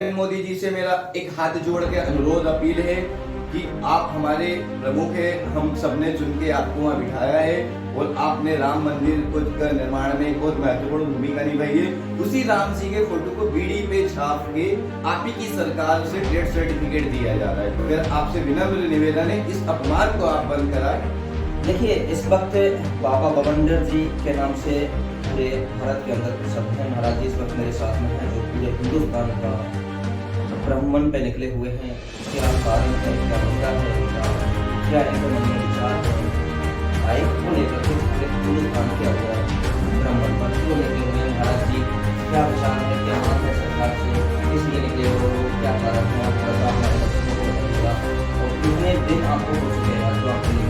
मोदी जी से मेरा एक हाथ जोड़ के अनुरोध अपील है कि आप हमारे प्रमुख हैं, हम सबने चुन के आपको वहाँ बिठाया है और आपने राम मंदिर को निर्माण में एक बहुत महत्वपूर्ण भूमिका निभाई है। उसी राम जी के फोटो को बीड़ी पे छाप के आप ही की सरकार से डेथ सर्टिफिकेट दिया जा रहा है। तो फिर आपसे विनम्र निवेदन है, इस अपमान को आप बंद कराएं। देखिए, इस वक्त बाबा बवंडर जी के नाम से पूरे भारत के अंदर शब्द हैं। महाराज जी इस वक्त मेरे साथ में हैं, जो पूरे हिंदुस्तान का भ्रमण पे निकले हुए हैं। क्या कारण है, क्या मुद्दा है, क्या इनके मन में विचार है, आए को लेकर के पूरे हिंदुस्तान के अंदर भ्रमण पर क्यों निकले हुए हैं महाराज जी, क्या विचार है, क्या मांग है सरकार से, इसलिए निकले हुए लोग, क्या कारण है, आपको बता और कितने दिन आपको हो चुके हैं जो आपके लिए।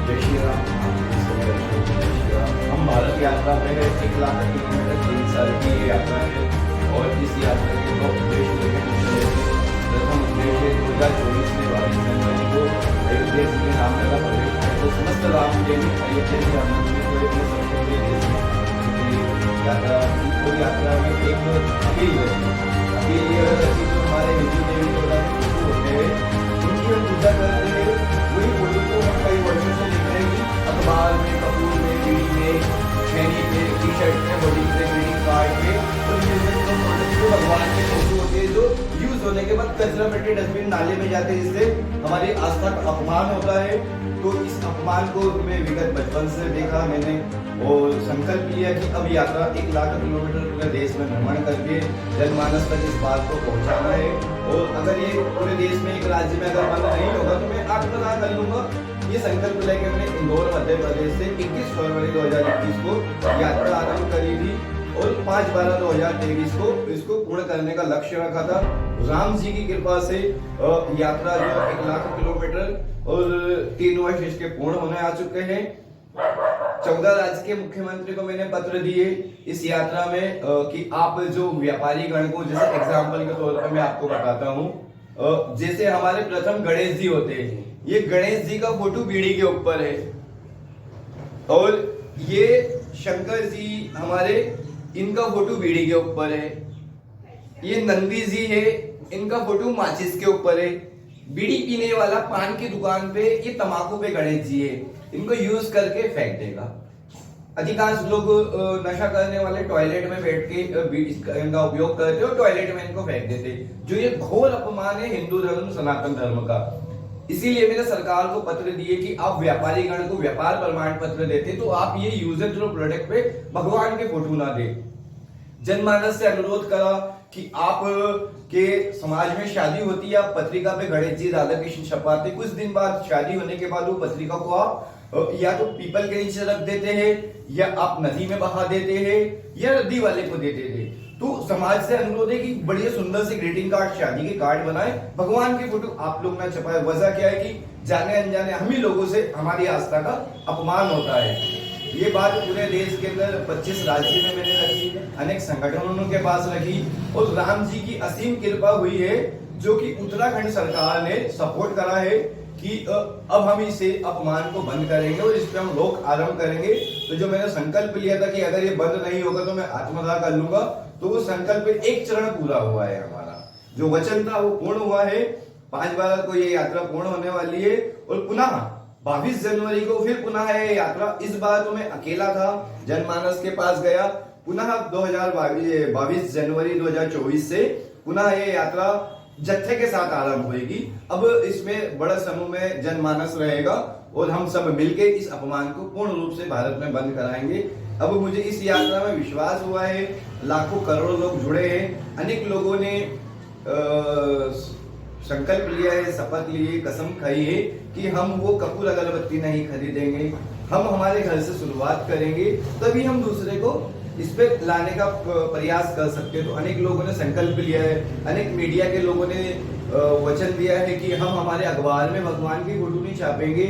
जय श्री राम। हम भारत यात्रा में 1 लाख किलोमीटर 3 साल की ये यात्रा है और इस यात्रा के 2 उद्देश्य लेकर चले थे। प्रथम उद्देश्य 2024 में 22 जनवरी को अयोध्या श्री रामलला प्रवेश है, तो समस्त राम प्रेमी अयोध्या श्री राम मंदिर को अपने सबके लिए यात्रा पूरी यात्रा में एक अपील ये रखी जो हमारे हिंदू देवी देवता के फोटो होते हैं उनकी हम पूजा करते हैं। वही फोटो को हम कई वर्षों से देख रहे हैं कि अखबार में, कपूर में, बीड़ी में, छेनी पे, टी शर्ट में, बॉडी पे, ग्रीटिंग कार्ड पे, तो जो भगवान के फोटो होते हैं जो यूज होने के बाद कचरा पेटी डस्टबिन नाले में जाते हैं, जिससे हमारी आस्था का अपमान होता है। तो इस अपमान को मैं विगत बचपन से देखा मैंने और संकल्प लिया कि अब यात्रा 1 लाख किलोमीटर पूरे देश में भ्रमण करके जनमानस तक इस बात को पहुंचाना है। और अगर ये पूरे देश में एक राज्य में अगर बंद नहीं होगा तो मैं आत्मदान कर लूंगा। ये संकल्प लेकर मैंने इंदौर मध्य प्रदेश से 21 फरवरी 2021 को यात्रा आरंभ करी थी और 5/12/2023 को इसको पूर्ण करने का लक्ष्य रखा था। राम जी की कृपा से यात्रा जो 1 लाख किलोमीटर और 3 वर्ष इसके पूर्ण होने आ चुके हैं। 14 राज्य के मुख्यमंत्री को मैंने पत्र दिए इस यात्रा में कि आप जो व्यापारी गण को, जैसे एग्जाम्पल के तौर पर मैं आपको बताता हूँ, जैसे हमारे प्रथम गणेश जी होते हैं, ये गणेश जी का फोटो बीड़ी के ऊपर है और ये शंकर जी हमारे, इनका फोटो बीड़ी के ऊपर है। ये नंदी जी है, इनका फोटो माचिस के ऊपर है। बीड़ी पीने वाला पान की दुकान पे, ये तंबाकू पे गणेश जी है, इनको यूज करके फेंक देगा। अधिकांश लोग नशा करने वाले टॉयलेट में बैठ के इनका उपयोग करते और टॉयलेट में इनको फेंक देते, जो ये घोर अपमान है हिंदू धर्म, सनातन धर्म का। इसीलिए मैंने सरकार को पत्र दिए कि आप व्यापारी गण को व्यापार प्रमाण पत्र देते तो आप ये यूज एंड थ्रो प्रोडक्ट पे भगवान के फोटो ना दे। जनमानस से अनुरोध करा कि आप के समाज में शादी होती है, आप पत्रिका पे गणेश जी राधा कृष्ण छपाते, कुछ दिन बाद शादी होने के बाद वो पत्रिका को आप या तो पीपल के नीचे रख देते हैं या आप नदी में बहा देते हैं या रद्दी वाले को देते थे। तो समाज से अनुरोध है कि बढ़िया सुंदर से ग्रीटिंग कार्ड, शादी के कार्ड बनाए, भगवान की फोटो आप लोग ना छपाए। वजह क्या है कि जाने अनजाने हम ही लोगों से हमारी आस्था का अपमान होता है। ये बात पूरे देश के अंदर 25 राज्य में मैंने रखी, अनेक संगठनों के पास रखी और राम जी की असीम कृपा हुई है जो कि उत्तराखंड सरकार ने सपोर्ट करा है कि अब हम इसे अपमान को बंद करेंगे और इस पे हम रोक आरंभ करेंगे। तो जो मैंने संकल्प लिया था कि अगर ये बंद नहीं होगा तो मैं आत्मदाह कर लूंगा, तो वो संकल्प एक चरण पूरा हुआ है। हमारा जो वचन था वो पूर्ण हुआ है। 5/12 को ये यात्रा पूर्ण होने वाली है और पुनः 22 जनवरी को फिर पुनः ये यात्रा, इस बार तो मैं अकेला था, जनमानस के पास गया। पुनः 22 जनवरी 2024 से पुनः ये यात्रा जत्थे के साथ आरंभ होगी। अब इसमें बड़ा समूह में जनमानस रहेगा और हम सब मिलकर इस अपमान को पूर्ण रूप से भारत में बंद कराएंगे। अब मुझे इस यात्रा में विश्वास हुआ है, लाखों करोड़ों लोग जुड़े हैं, अनेक लोगों ने संकल्प लिया है, शपथ ली है, कसम खाई है कि हम वो कपूर अगरबत्ती नहीं खरीदेंगे, हम हमारे घर से शुरुआत करेंगे, तभी हम दूसरे को इस पे लाने का प्रयास कर सकते हैं। तो अनेक लोगों ने संकल्प लिया है, अनेक मीडिया के लोगों ने वचन दिया है कि हम हमारे अखबार में भगवान की फोटो नहीं छापेंगे,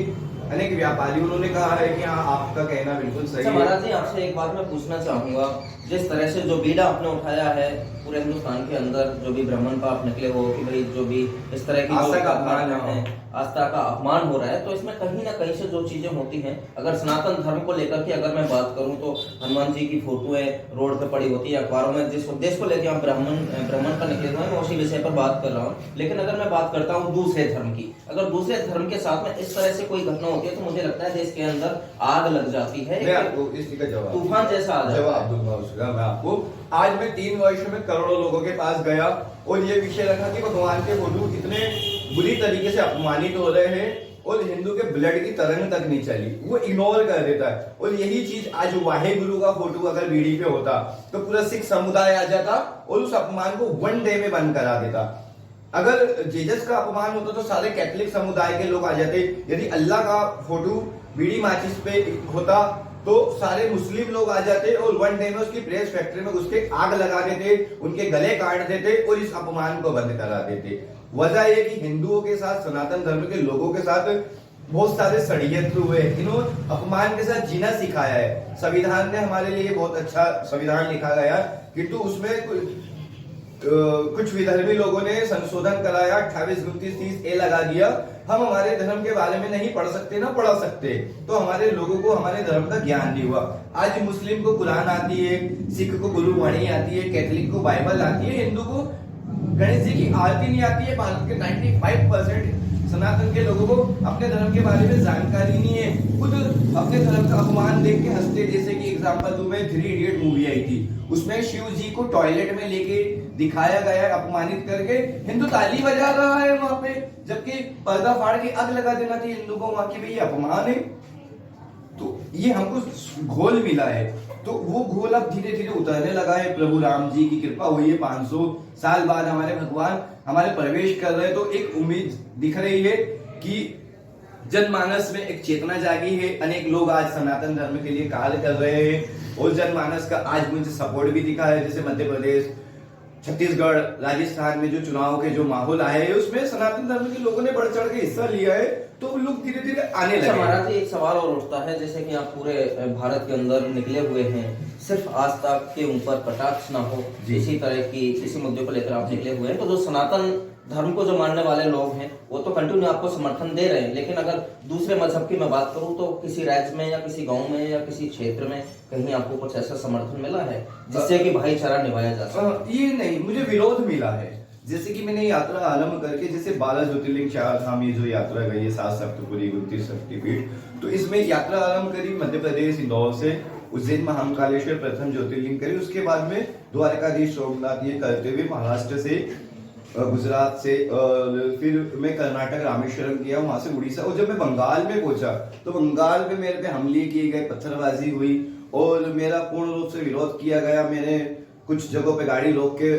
अनेक व्यापारी, उन्होंने कहा है कि हाँ आपका कहना बिल्कुल सही अच्छा है। महाराज जी, आपसे एक बात मैं पूछना चाहूंगा, जिस तरह से जो बीड़ा आपने उठाया है पूरे हिंदुस्तान के अंदर, जो भी ब्राह्मण पाप निकले हो कि भाई जो भी इस तरह की आस्था जो का अपमान है, आस्था का अपमान हो रहा है, तो इसमें कहीं ना कहीं से जो चीजें होती हैं, अगर सनातन धर्म को लेकर के अगर मैं बात करूं तो हनुमान जी की फोटोएं रोड पे पड़ी होती है, अखबारों में जिस उद्देश्य को लेकर आप ब्राह्मण पर निकले हुए हैं, मैं उसी विषय पर बात कर रहा हूँ। लेकिन अगर मैं बात करता हूँ दूसरे धर्म की, अगर दूसरे धर्म के साथ में इस तरह से कोई घटना होती है तो मुझे लगता है देश के अंदर आग लग जाती है, मैं आपको इसका जवाब तूफान जैसा आ जाता है। जवाब दूंगा उसका मैं आपको। आज मैं 3 वर्ष में करोड़ों लोगों के पास गया और ये विषय रखा कि भगवान के फोटो कितने बुरी तरीके से अपमानित हो रहे हैं और हिंदू के ब्लड की तरंग तक नहीं चली, वो इग्नोर कर देता है। और यही चीज आज वाहे गुरु का फोटो अगर बीड़ी पे होता तो पूरा सिख समुदाय आ जाता और उस अपमान को 1 डे में बंद करा देता। अगर जीसस का अपमान होता तो सारे कैथोलिक समुदाय के लोग आ जाते। यदि अल्लाह का फोटो बीड़ी माचिस पे होता तो सारे मुस्लिम लोग आ जाते और 1 डे में उसकी प्रेस फैक्ट्री में घुस के आग लगा देते, उनके गले काट देते और इस अपमान को बंद करा देते। वजह यह कि हिंदुओं के साथ, सनातन धर्म के लोगों के साथ बहुत सारे षड्यंत्र हुए। इन्होंने अपमान के साथ जीना सिखाया है। संविधान ने हमारे लिए बहुत अच्छा संविधान लिखा गया, किंतु उसमें कुछ विधर्मी लोगों ने संशोधन कराया, 28, 29, 30 ए लगा दिया। हम हमारे धर्म के बारे में नहीं पढ़ सकते ना पढ़ा सकते, तो हमारे लोगों को हमारे धर्म का ज्ञान नहीं हुआ। आज मुस्लिम को कुरान आती है, सिख को गुरुवाणी आती है, कैथोलिक को बाइबल आती है, हिंदू को गणेश जी की आरती नहीं आती है। भारत के 95% सनातन के लोगों को अपने धर्म के बारे में जानकारी नहीं है, खुद अपने धर्म का अपमान देख के हंसते। जैसे कि एग्जांपल दूं मैं, 3 इडियट मूवी आई थी, उसमें शिव जी को टॉयलेट में लेके दिखाया गया अपमानित करके, हिंदू ताली बजा रहा है वहां पे, जबकि पर्दा फाड़ के आग लगा देना चाहिए हिंदू को वहां की, भाई ये अपमान है। तो ये हमको घोल मिला है, तो वो घोल अब धीरे धीरे उतरने लगा है। प्रभु राम जी की कृपा हुई है, 500 साल बाद हमारे भगवान हमारे प्रवेश कर रहे हैं, तो एक उम्मीद दिख रही है कि जनमानस में एक चेतना जागी है। अनेक लोग आज सनातन धर्म के लिए कार्य कर रहे हैं और जनमानस का आज मुझे सपोर्ट भी दिखा है। जैसे मध्य प्रदेश, छत्तीसगढ़, राजस्थान में जो चुनाव के जो माहौल आए हैं उसमें सनातन धर्म के लोगों ने बढ़ चढ़ के हिस्सा लिया है, तो लोग धीरे धीरे आने लगे। महाराज जी, एक सवाल और उठता है, जैसे कि आप पूरे भारत के अंदर निकले हुए हैं, सिर्फ आस्था के ऊपर कटाक्ष ना हो, इसी तरह की इसी मुद्दे को लेकर आप निकले हुए हैं, तो जो सनातन धर्म को जो मानने वाले लोग हैं वो तो कंटिन्यू आपको समर्थन दे रहे हैं, लेकिन अगर दूसरे मजहब की मैं बात करूं तो किसी राज्य में या किसी गांव में या किसी क्षेत्र में कहीं आपको कुछ ऐसा समर्थन मिला है जिससे कि भाईचारा निभाया जा सके? ये नहीं, मुझे विरोध मिला है। जैसे कि मैंने यात्रा आरंभ करके, जैसे 12 ज्योतिर्लिंग 4 धाम, ये जो यात्रा गई है 7 सप्तपुरी 29 शक्तिपीठ, तो इसमें यात्रा आरंभ करी मध्य प्रदेश इंदौर से, उज्जैन महाकालेश्वर प्रथम ज्योतिर्लिंग करी, उसके बाद में द्वारकाधीश सोमनाथ ये करते हुए महाराष्ट्र से, गुजरात से, और फिर मैं कर्नाटक रामेश्वरम किया, वहां से उड़ीसा, और जब मैं बंगाल में पहुंचा तो बंगाल में मेरे पे हमले किए गए, पत्थरबाजी हुई और मेरा पूर्ण रूप से विरोध किया गया। मैंने कुछ जगहों पे गाड़ी रोक के,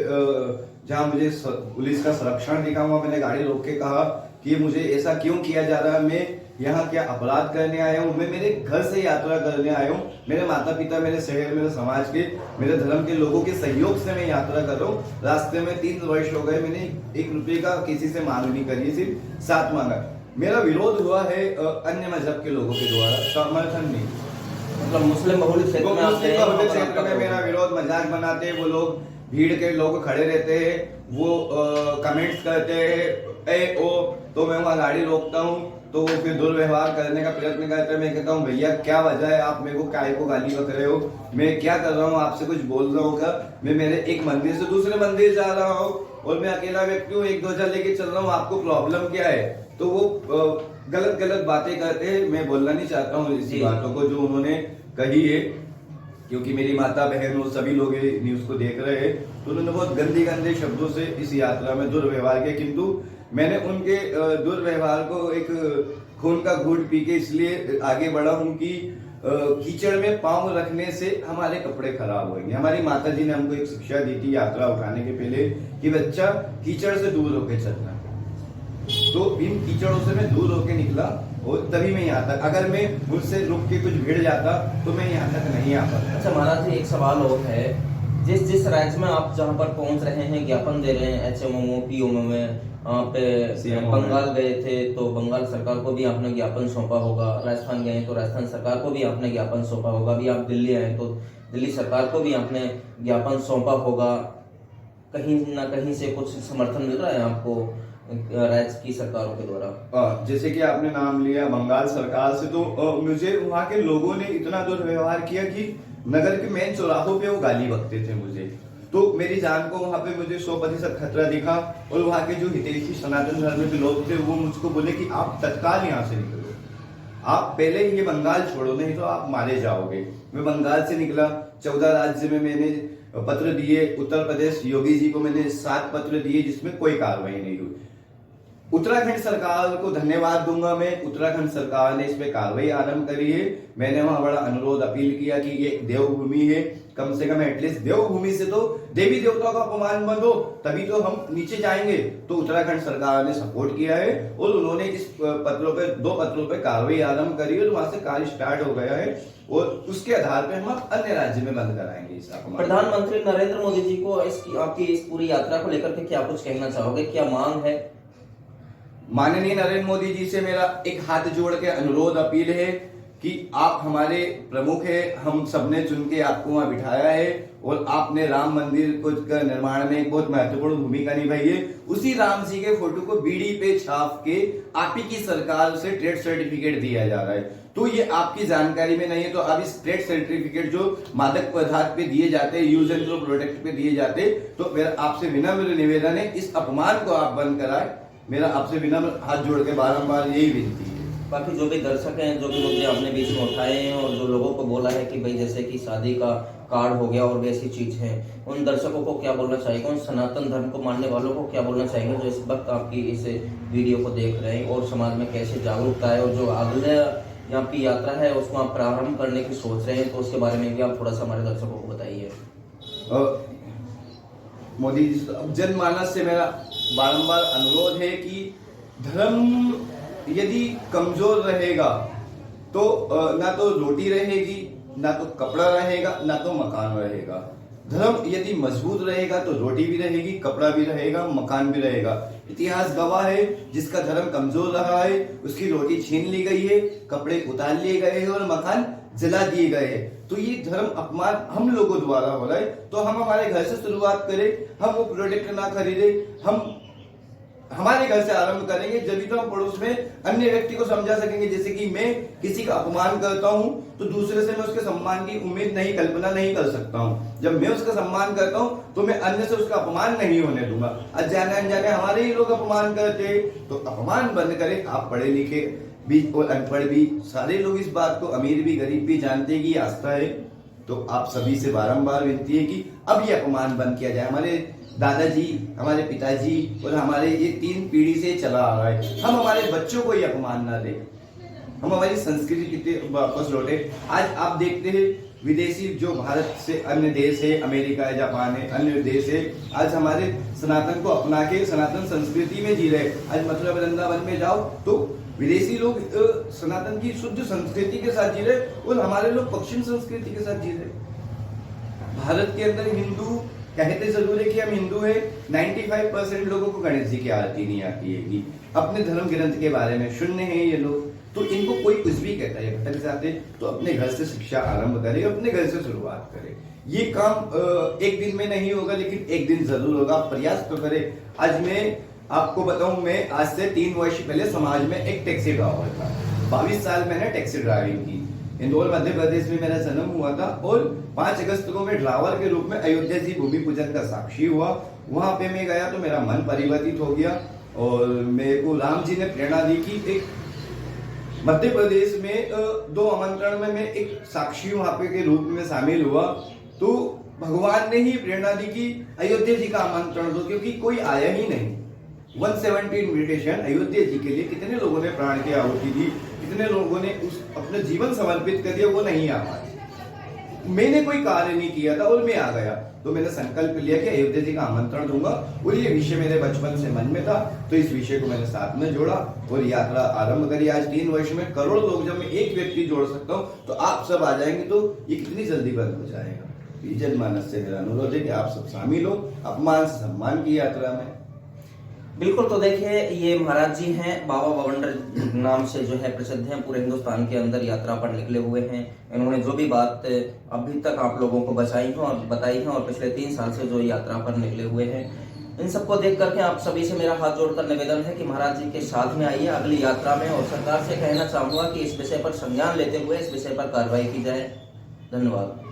जहां मुझे पुलिस का संरक्षण दिखा, वहां मैंने गाड़ी रोक के कहा कि मुझे ऐसा क्यों किया जा रहा है, मैं यहाँ क्या अपराध करने आया हूँ, मैं मेरे घर से यात्रा करने आया हूँ, मेरे माता पिता, मेरे शहर, मेरे समाज के, मेरे धर्म के लोगों के सहयोग से मैं यात्रा कर रहा हूँ। रास्ते में 3 वर्ष हो गए, मैंने 1 रुपये का किसी से मांग नहीं करी, सिर्फ साथ मांगा। मेरा विरोध हुआ है अन्य मजहब के लोगों के द्वारा, समर्थन नहीं। मतलब मुस्लिम बहुल क्षेत्र में मेरा विरोध, मजाक बनाते हैं वो लोग, भीड़ के लोग खड़े रहते हैं, वो कमेंट्स करते हैं ए ओ, तो मैं वहाँ गाड़ी रोकता हूँ तो वो फिर दुर्व्यवहार करने का प्रयत्न करते हैं। मैं कहता हूँ भैया क्या वजह है, आप मेरे को काय को गाली बक रहे हो, मैं क्या कर रहा हूँ, आपसे कुछ बोल रहा हूँ क्या? मैं मेरे एक मंदिर से दूसरे मंदिर जा रहा हूँ और मैं अकेला व्यक्ति हूँ, 1 ध्वजा लेके चल रहा हूँ, आपको प्रॉब्लम क्या है? तो वो गलत गलत बातें करते हैं। मैं बोलना नहीं चाहता हूँ इसी बातों को जो उन्होंने कही है, क्योंकि मेरी माता बहन और सभी लोग न्यूज को देख रहे हैं, तो उन्होंने बहुत गंदे शब्दों से इस यात्रा में दुर्व्यवहार किया, किंतु मैंने उनके दुर्व्यवहार को एक खून का घूंट पी के इसलिए आगे बढ़ा हूं कि कीचड़ में पांव रखने से हमारे कपड़े खराब होंगे। हमारी माता जी ने हमको एक शिक्षा दी थी यात्रा उठाने के पहले कि बच्चा कीचड़ से दूर होके चलना, तो इन कीचड़ों से मैं दूर होके निकला और तभी मैं यहाँ तक, अगर मैं मुझसे रुक के कुछ भिड़ जाता तो मैं यहाँ तक नहीं आ पाता। अच्छा महाराज जी, एक सवाल और है, जिस जिस राज्य में आप जहाँ पर पहुंच रहे हैं, ज्ञापन दे रहे हैं, HMO, PMO में, पे CMO बंगाल गए थे तो बंगाल सरकार को भी आपने ज्ञापन सौंपा होगा, राजस्थान गए तो राजस्थान सरकार को भी आपने ज्ञापन सौंपा होगा, अभी आप दिल्ली आए तो दिल्ली सरकार को भी आपने ज्ञापन सौंपा होगा। कहीं ना कहीं से कुछ समर्थन मिल रहा है आपको राज्य की सरकारों के द्वारा? जैसे कि आपने नाम लिया बंगाल सरकार से, तो मुझे वहाँ के लोगों ने इतना दुर्व्यवहार किया कि नगर के मेन चौराहों पे वो गाली बकते थे मुझे। तो मेरी जान को वहाँ पे मुझे 100% खतरा दिखा, और वहाँ के जो हितैषी सनातन धर्म के लोग थे वो मुझको बोले कि आप तत्काल यहाँ से निकलो, आप पहले ये बंगाल छोड़ो, नहीं तो आप मारे जाओगे। मैं बंगाल से निकला, 14 राज्य में मैंने पत्र दिए, उत्तर प्रदेश योगी जी को मैंने 7 पत्र दिए जिसमें कोई कार्रवाई नहीं हुई। उत्तराखंड सरकार को धन्यवाद दूंगा मैं, उत्तराखंड सरकार ने इस पे कार्रवाई आरंभ करी है। मैंने वहां बड़ा अनुरोध अपील किया कि ये देवभूमि है, कम से कम एटलीस्ट देवभूमि से तो देवी देवताओं का अपमान बंद हो, तभी तो हम नीचे जाएंगे। तो उत्तराखंड सरकार ने सपोर्ट किया है और उन्होंने इस पत्रों पे 2 पत्रों पे कार्रवाई आरंभ करी और वहां से कार्य स्टार्ट हो गया है, और उसके आधार पे हम अन्य राज्य में बंद कराएंगे इस अपमान। प्रधानमंत्री नरेंद्र मोदी जी को आपकी इस पूरी यात्रा को लेकर के क्या कुछ कहना चाहोगे, क्या मांग है? माननीय नरेंद्र मोदी जी से मेरा एक हाथ जोड़ के अनुरोध अपील है कि आप हमारे प्रमुख है, हम सबने चुन के आपको वहां बिठाया है, और आपने राम मंदिर को निर्माण में एक बहुत महत्वपूर्ण भूमिका निभाई है। उसी राम जी के फोटो को बीड़ी पे छाप के आप ही की सरकार से ट्रेड सर्टिफिकेट दिया जा रहा है। तो ये आपकी जानकारी में नहीं है, तो आप इस ट्रेड सर्टिफिकेट जो मादक पदार्थ पे दिए जाते हैं, यूज एंड थ्रो प्रोडक्ट पे दिए जाते, तो मेरा आपसे विनम्र निवेदन है, इस अपमान को आप बंद कराएं। मेरा आपसे विनम्र हाथ जोड़ के बारंबार यही विनती है। बाकी जो भी दर्शक हैं, जो भी मुद्दे आपने बीच में उठाए हैं, और जो लोगों को बोला है कि भाई जैसे कि शादी का कार्ड हो गया और वैसी चीज है, उन दर्शकों को क्या बोलना चाहिए, उन सनातन धर्म को मानने वालों को क्या बोलना चाहेंगे जो इस वक्त आपकी इस वीडियो को देख रहे हैं, और समाज में कैसे जागरूकता है, और जो अगले आपकी यात्रा है उसको आप प्रारंभ करने की सोच रहे हैं, तो उसके बारे में भी आप थोड़ा सा हमारे दर्शकों को बताइए। मोदी जी, जनमानस से मेरा बारंबार अनुरोध है कि धर्म यदि कमजोर रहेगा तो ना तो रोटी रहेगी, ना तो कपड़ा रहेगा, ना तो मकान रहेगा। धर्म यदि मजबूत रहेगा तो रोटी भी रहेगी, कपड़ा भी रहेगा, मकान भी रहेगा। इतिहास गवाह है, जिसका धर्म कमजोर रहा है उसकी रोटी छीन ली गई है, कपड़े उतार लिए गए हैं और मकान जला दिए गए हैं। तो ये धर्म अपमान हम लोगों द्वारा हो रहा है, तो हम हमारे घर से शुरुआत करें, हम वो प्रोडक्ट ना खरीदे, हम हमारे घर से आरंभ करेंगे, जब तो हम पड़ोस में अन्य व्यक्ति को समझा सकेंगे। जैसे कि मैं किसी का अपमान करता हूं तो दूसरे से मैं उसके सम्मान की उम्मीद नहीं, कल्पना नहीं कर सकता हूं। जब मैं उसका सम्मान करता हूं तो मैं अन्य से उसका अपमान नहीं होने दूंगा। अनजाने अनजाने हमारे ही लोग अपमान करते हैं, तो अपमान बंद करें। आप पढ़े लिखे भी और अनपढ़ भी, सारे लोग इस बात को, अमीर भी गरीब भी जानते हैं कि आस्था है। तो आप सभी से बारंबार विनती है कि अब ये अपमान बंद किया जाए। हमारे दादाजी, हमारे पिताजी और हमारे ये 3 पीढ़ी से चला आ रहा है, हम हमारे बच्चों को ये अपमान ना दें, हम हमारी संस्कृति की वापस लौटे। आज आप देखते हैं विदेशी जो भारत से अन्य देश है, अमेरिका है, जापान है, अन्य देश है, आज हमारे सनातन को अपना के सनातन संस्कृति में जी रहे। आज मथुरा वृंदावन में जाओ तो विदेशी लोग सनातन की शुद्ध संस्कृति के साथ जी रहे और हमारे लोग पश्चिम संस्कृति के साथ जी रहे। भारत के अंदर हिंदू कहते जरूर है कि हम हिंदू है, 95% लोगों को गणेश जी की आरती नहीं आती है कि अपने धर्म ग्रंथ के बारे में शून्य है ये लोग। तो इनको कोई कुछ भी कहता है, भटक जाते, तो अपने घर से शिक्षा आरंभ करें, अपने घर से शुरुआत करें। ये काम एक दिन में नहीं होगा, लेकिन एक दिन जरूर होगा। प्रयास तो करें। आज मैं आपको बताऊं, मैं आज से 3 वर्ष पहले समाज में एक टैक्सी ड्राइवर था। 22 साल मैंने टैक्सी ड्राइविंग की। इंदौर मध्य प्रदेश में मेरा जन्म हुआ था और 5 अगस्त को मैं ड्राइवर के रूप में अयोध्या जी भूमि पूजन का साक्षी हुआ। वहां पे मैं गया तो मेरा मन परिवर्तित हो गया और मेरे को राम जी ने प्रेरणा दी कि एक मध्य प्रदेश में 2 आमंत्रण में मैं एक साक्षी वहां पे के रूप में शामिल हुआ। तो भगवान ने ही प्रेरणा दी कि अयोध्या जी का आमंत्रण दो, क्योंकि कोई आया ही नहीं। 170 इन्विटेशन अयोध्या जी के लिए कितने लोगों ने प्राण की आहुति दी, कितने लोगों ने उस अपने जीवन समर्पित कर दिया, वो नहीं आ पाए। मैंने कोई कार्य नहीं किया था और मैं आ गया, तो मैंने संकल्प लिया कि अयोध्या जी का आमंत्रण दूंगा और ये विषय मेरे बचपन से मन में था, तो इस विषय को मैंने साथ में जोड़ा और यात्रा आरंभ करी। आज 3 वर्ष में करोड़ लोग, जब मैं एक व्यक्ति जोड़ सकता हूँ तो आप सब आ जाएंगे, तो ये कितनी जल्दी बंद हो जाएगा। जनमानस से मेरा अनुरोध है कि आप सब शामिल हो, अपमान से सम्मान की यात्रा में। बिल्कुल। तो देखिए, ये महाराज जी हैं, बाबा बवंडर नाम से जो है प्रसिद्ध हैं, पूरे हिंदुस्तान के अंदर यात्रा पर निकले हुए हैं। इन्होंने जो भी बात अभी तक आप लोगों को बताई है और पिछले 3 साल से जो यात्रा पर निकले हुए हैं, इन सबको देख करके आप सभी से मेरा हाथ जोड़कर निवेदन है कि महाराज जी के साथ में आइए अगली यात्रा में। और सरकार से कहना चाहूंगा कि इस विषय पर संज्ञान लेते हुए इस विषय पर कार्रवाई की जाए। धन्यवाद।